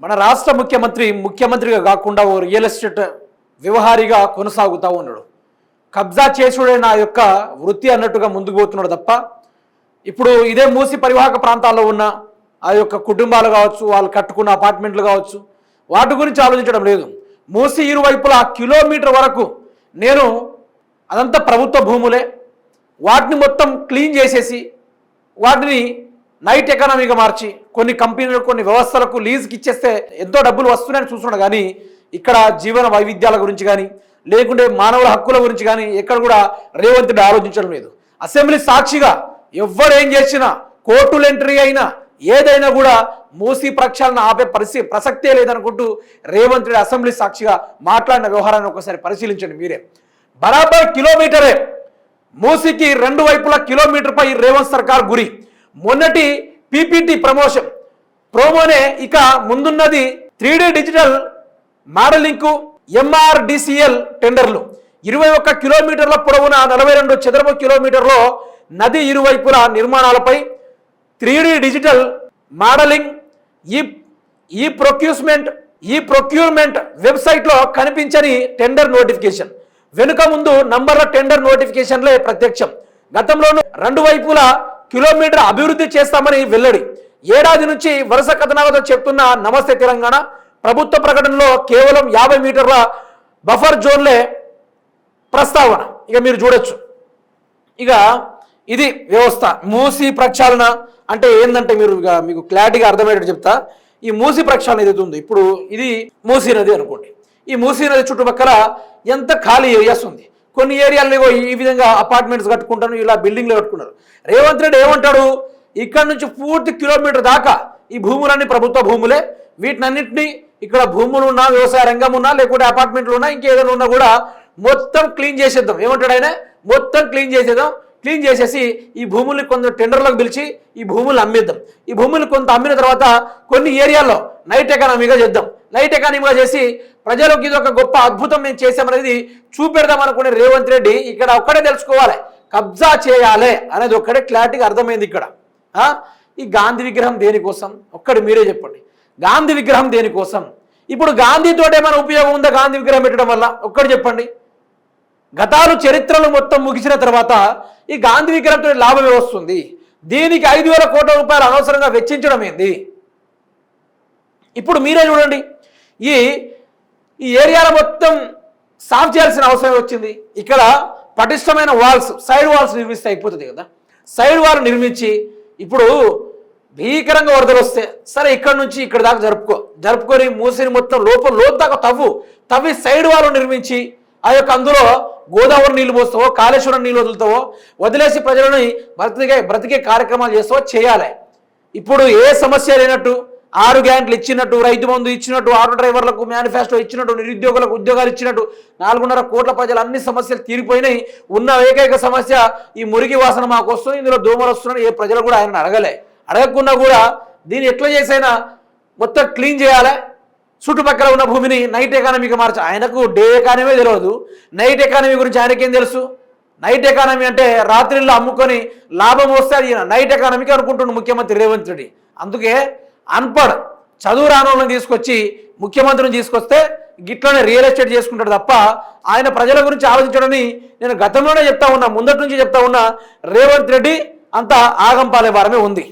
మన రాష్ట్ర ముఖ్యమంత్రిగా కాకుండా ఓ రియల్ ఎస్టేట్ వ్యవహారిగా కొనసాగుతూ ఉన్నాడు. కబ్జా చేసుడే నా యొక్క వృత్తి అన్నట్టుగా ముందుకు పోతున్నాడు తప్ప ఇప్పుడు ఇదే మూసి పరివాహక ప్రాంతాల్లో ఉన్న ఆ యొక్క కుటుంబాలు కావచ్చు, వాళ్ళు కట్టుకున్న అపార్ట్మెంట్లు కావచ్చు, వాటి గురించి ఆలోచించడం లేదు. మూసి ఇరువైపులా కిలోమీటర్ వరకు నేను అదంతా ప్రభుత్వ భూములే, వాటిని మొత్తం క్లీన్ చేసేసి వాటిని నైట్ ఎకానమీగా మార్చి కొన్ని కంపెనీలకు కొన్ని వ్యవస్థలకు లీజుకి ఇచ్చేస్తే ఎంతో డబ్బులు వస్తున్నాయని చూస్తున్నాడు. కానీ ఇక్కడ జీవన వైవిధ్యాల గురించి కానీ లేకుంటే మానవుల హక్కుల గురించి కానీ ఎక్కడ కూడా రేవంత్ రెడ్డి ఆలోచించడం లేదు. అసెంబ్లీ సాక్షిగా ఎవరేం చేసినా, కోర్టులు ఎంట్రీ అయినా ఏదైనా కూడా మూసి ప్రక్షాళన ఆపే ప్రసక్తే లేదనుకుంటూ రేవంత్ రెడ్డి అసెంబ్లీ సాక్షిగా మాట్లాడిన వ్యవహారాన్ని ఒకసారి పరిశీలించండి మీరే. బరాబర్ కిలోమీటరే మూసికి రెండు వైపులా కిలోమీటర్పై రేవంత్ సర్కార్ గురి. మొన్నటి పీపీటీ ప్రోమోనే ఇక ముందున్నది 3D డిజిటల్ మోడలింగ్ MRDCL టెండర్లు. 21 కిలోమీటర్ల పొడవున 42 చదరపు కిలోమీటర్లో నది ఇరువైపుల నిర్మాణాలపై 3D డిజిటల్ మోడలింగ్ ఈ ప్రొక్యూర్మెంట్ వెబ్సైట్లో కనిపించని టెండర్ నోటిఫికేషన్, వెనుక ముందు నంబర్ల టెండర్ నోటిఫికేషన్లే ప్రత్యక్షం. గతంలోనూ రెండు వైపులా కిలోమీటర్ అభివృద్ధి చేస్తామని వెల్లడి. ఏడాది నుంచి వరుస కథనాలతో చెప్తున్న నమస్తే తెలంగాణ ప్రభుత్వ ప్రకటనలో కేవలం 50 మీటర్ల బఫర్ జోన్లే ప్రస్తావన. ఇక మీరు చూడొచ్చు. ఇక ఇది వ్యవస్థ. మూసి ప్రక్షాళన అంటే ఏంటంటే మీకు క్లారిటీగా అర్థమయ్యేటట్టు చెప్తా. ఈ మూసి ప్రక్షాళన ఏదైతే ఉందో, ఇప్పుడు ఇది మూసీ నది అనుకోండి. ఈ మూసీ నది చుట్టుపక్కల ఎంత ఖాళీ ఏరియాస్ ఉంది. కొన్ని ఏరియాల్లో ఈ విధంగా అపార్ట్మెంట్స్ కట్టుకుంటారు, ఇలా బిల్డింగ్లు కట్టుకున్నారు. రేవంత్ రెడ్డి ఏమంటాడు, ఇక్కడ నుంచి పూర్తి కిలోమీటర్ దాకా ఈ భూములన్నీ ప్రభుత్వ భూములే, వీటినన్నింటినీ ఇక్కడ భూములు ఉన్నా, వ్యవసాయ రంగం ఉన్నా, లేకుంటే అపార్ట్మెంట్లు ఉన్నా, ఇంకేదైనా ఉన్నా కూడా మొత్తం క్లీన్ చేసేద్దాం. ఏమంటాడు ఆయన, మొత్తం క్లీన్ చేసేద్దాం. క్లీన్ చేసేసి ఈ భూముల్ని కొంత టెండర్లకు పిలిచి ఈ భూములు అమ్మేద్దాం. ఈ భూములు కొంత అమ్మిన తర్వాత కొన్ని ఏరియాల్లో నైట్ ఎకానమీగా చేద్దాం. నైట్ ఎకానమీగా చేసి ప్రజలకు ఇది ఒక గొప్ప అద్భుతం మేము చేసామనేది చూపెడదాం అనుకునే రేవంత్ రెడ్డి ఇక్కడ ఒక్కడే తెలుసుకోవాలి, కబ్జా చేయాలి అనేది ఒక్కడే క్లారిటీగా అర్థమైంది. ఇక్కడ ఈ గాంధీ విగ్రహం దేనికోసం ఒక్కటి మీరే చెప్పండి. గాంధీ విగ్రహం దేనికోసం? ఇప్పుడు గాంధీతో ఏమైనా ఉపయోగం ఉందా గాంధీ విగ్రహం పెట్టడం వల్ల? ఒక్కటి చెప్పండి. గతాలు చరిత్రలు మొత్తం ముగిసిన తర్వాత ఈ గాంధీ విగ్రహంతో లాభమే వస్తుంది. దీనికి 5,000 కోట్ల రూపాయలు అనవసరంగా వెచ్చించడం ఏంది? ఇప్పుడు మీరే చూడండి, ఈ ఏరియాలో మొత్తం సాఫ్ చేయాల్సిన అవసరం వచ్చింది. ఇక్కడ పటిష్టమైన సైడ్ వాల్స్ నిర్మిస్తే అయిపోతుంది కదా. సైడ్ వాల్ నిర్మించి ఇప్పుడు భీకరంగా వరదలు వస్తే సరే ఇక్కడ నుంచి ఇక్కడ దాకా జరుపుకొని మూసిని మొత్తం లోతు దాకా తవ్వి సైడ్ వాల్ నిర్మించి ఆ యొక్క అందులో గోదావరి నీళ్ళు పోస్తావో, కాళేశ్వరం నీళ్ళు వదులుతావో, వదిలేసి ప్రజలని బ్రతికే కార్యక్రమాలు చేస్తావో చేయాలి. ఇప్పుడు ఏ సమస్య లేనట్టు 6 గ్యారెంటీలు ఇచ్చినట్టు, రైతు బంధు ఇచ్చినట్టు, ఆటో డ్రైవర్లకు మేనిఫెస్టో ఇచ్చినట్టు, నిరుద్యోగులకు ఉద్యోగాలు ఇచ్చినట్టు 4.5 కోట్ల ప్రజలు అన్ని సమస్యలు తీరిపోయినాయి. ఉన్న ఏకైక సమస్య ఈ మురికి వాసన మాకు వస్తుంది, ఇందులో దోమలు వస్తున్నాయి. ఏ ప్రజలు కూడా ఆయన అడగకుండా కూడా దీన్ని ఎట్లా చేసైనా మొత్తం క్లీన్ చేయాలి. చుట్టుపక్కల ఉన్న భూమిని నైట్ ఎకానమీగా ఆయనకు డే ఎకానమీ తెలియదు, నైట్ ఎకానమీ గురించి ఆయనకేం తెలుసు? నైట్ ఎకానమీ అంటే రాత్రిళ్ళు అమ్ముకొని లాభం వస్తే అది నైట్ ఎకానమీకి అనుకుంటున్నాడు ముఖ్యమంత్రి రేవంత్ రెడ్డి. అందుకే అన్పడ్ చదువు రానోళ్ళని తీసుకొచ్చి ముఖ్యమంత్రిని తీసుకొస్తే గిట్లనే రియల్ ఎస్టేట్ చేసుకుంటాడు తప్ప ఆయన ప్రజల గురించి ఆలోచించడని నేను గతంలోనే చెప్తా ఉన్నా, ముందటి నుంచి చెప్తా ఉన్నా. రేవంత్ రెడ్డి అంతా ఆగంపాలే వారమే ఉంది.